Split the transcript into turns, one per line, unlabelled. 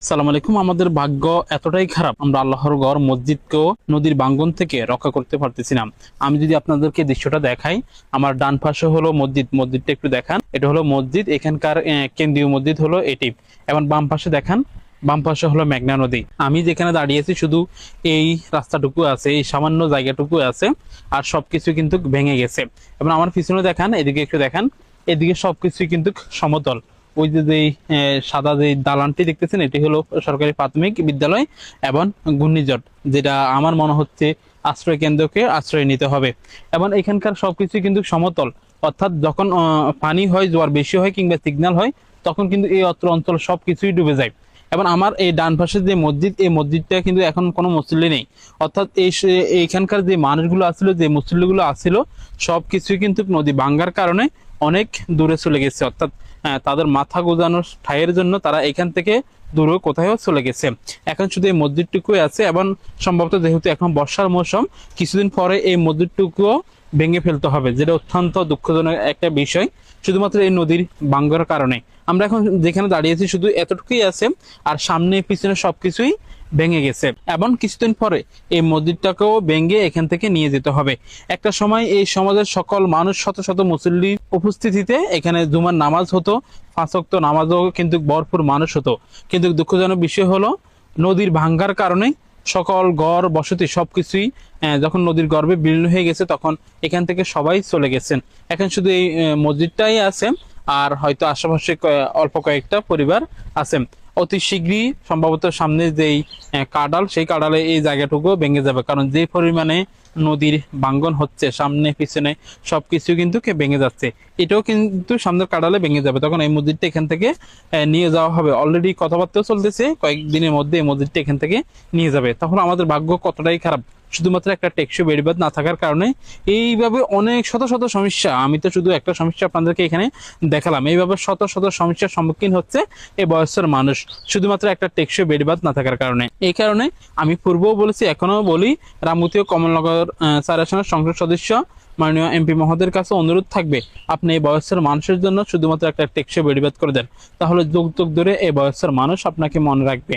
সালাম আলাইকুম। আমাদের ভাগ্য এতটাই খারাপ, আমরা আল্লাহর ঘর মসজিদকেও নদীর ভাঙ্গন থেকে রক্ষা করতে পারতেছি না। আমি যদি আপনাদেরকে দৃশ্যটা দেখাই, আমার ডান পাশে হলো মসজিদ, মসজিদটা একটু দেখান। এটা হলো মসজিদ, এখানকার কেন্দ্রীয় মসজিদ হলো এটি। এবং বাম পাশে দেখান, বাম পাশে হলো মেঘনা নদী। আমি যেখানে দাঁড়িয়েছি শুধু এই রাস্তাটুকু আছে, এই সামান্য জায়গাটুকু আছে, আর সবকিছু কিন্তু ভেঙে গেছে। এবং আমার পিছনে দেখান, এদিকে একটু দেখান, এদিকে সবকিছু কিন্তু সমতল। ওই যে সাদা যে দালানটি দেখতেছেন, এটি হলো সরকারি প্রাথমিক বিদ্যালয়। এবং ঘূর্ণিঝড়, যেটা আমার মনে হচ্ছে আশ্রয় কেন্দ্রকে আশ্রয় নিতে হবে। এবং এখানকার সবকিছু কিন্তু সমতল, অর্থাৎ যখন পানি হয়, জোয়ার বেশি হয় কিংবা সিগন্যাল হয়, তখন কিন্তু এই অত্র অঞ্চল সবকিছুই ডুবে যায়। এবং আমার এই ডান পাশের যে মসজিদ, এই মসজিদটা কিন্তু এখন কোনো মুসল্লি নেই। অর্থাৎ এইখানকার যে মানুষগুলো আসছিল, যে মুসল্লিগুলো আসছিল, সবকিছুই কিন্তু নদী ভাঙ্গার কারণে অনেক দূরে চলে গেছে। অর্থাৎ তাদের মাথা গোজানোর ঠাইয়ের জন্য তারা এখান থেকে দূরে কোথাও চলে গেছে। এখন শুধু এই মসজিদটুকুই আছে। এবং সম্ভবত যেহেতু এখন বর্ষার মৌসুম, কিছুদিন পরে এই মসজিদটুকুও ভেঙে ফেলতে হবে, যেটা অত্যন্ত দুঃখজনক একটা বিষয়, শুধুমাত্র এই নদীর ভাঙ্গার কারণে। আমরা এখন যেখানে দাঁড়িয়েছি শুধু এতটুকুই আছে, আর সামনে পিছনে সবকিছুই ভেঙে গেছে। এবং কিছুদিন পরে এই মসজিদটাকেও ভেঙে এখান থেকে নিয়ে যেতে হবে। একটা সময় এই সমাজের সকল মানুষ, শত শত মুসল্লির উপস্থিতিতে এখানে জুমার নামাজ হতো, পাঁচ ওয়াক্ত নামাজও কিন্তু ভরপুর মানুষ হতো। কিন্তু দুঃখজনক বিষয় হলো, নদীর ভাঙ্গার কারণে সকল ঘর বসতি সবকিছুই যখন নদীর গর্ভে বিলীন হয়ে গেছে, তখন এখান থেকে সবাই চলে গেছেন। এখন শুধু এই মসজিদটাই আছে, আর হয়তো আশেপাশে অল্প কয়েকটা পরিবার আছে। অতি শীঘ্রই সম্ভবত সামনে যেই কাঁডাল, সেই কাঁডালে এই জায়গাটুকু ভেঙে যাবে, কারণ যে পরিমাণে নদীর ভাঙ্গন হচ্ছে, সামনে পিছনে সবকিছু কিন্তু ভেঙে যাচ্ছে। এটাও কিন্তু সামনের কাঁডালে ভেঙে যাবে, তখন এই মসজিদটা এখান থেকে নিয়ে যাওয়া হবে। অলরেডি কথাবার্তা চলতেছে, কয়েকদিনের মধ্যে এই মসজিদটা এখান থেকে নিয়ে যাবে। তখন আমাদের ভাগ্য কতটাই খারাপ, শুধুমাত্র একটা টেকসই বেড়িবাঁধ না থাকার কারণে এইভাবে অনেক শত শত সমস্যা। আমি তো শুধু একটা সমস্যা আপনাদেরকে এখানে দেখালাম, এইভাবে শত শত সমস্যার সম্মুখীন হচ্ছে এই বয়সের মানুষ, শুধুমাত্র একটা টেকসই বেড়িবাঁধ না থাকার কারণে। এই কারণে আমি পূর্বেও বলেছি, এখনো বলি, রামগতি ও কমলনগর 4 আসনের সংসদ সদস্য মাননীয় এমপি মহোদয়ের কাছে অনুরোধ থাকবে, আপনি এই বয়সের মানুষের জন্য শুধুমাত্র একটা টেকসই বেড়িবাঁধ করে দেন, তাহলে যুগ যুগ ধরে এই বয়সের মানুষ আপনাকে মনে রাখবে।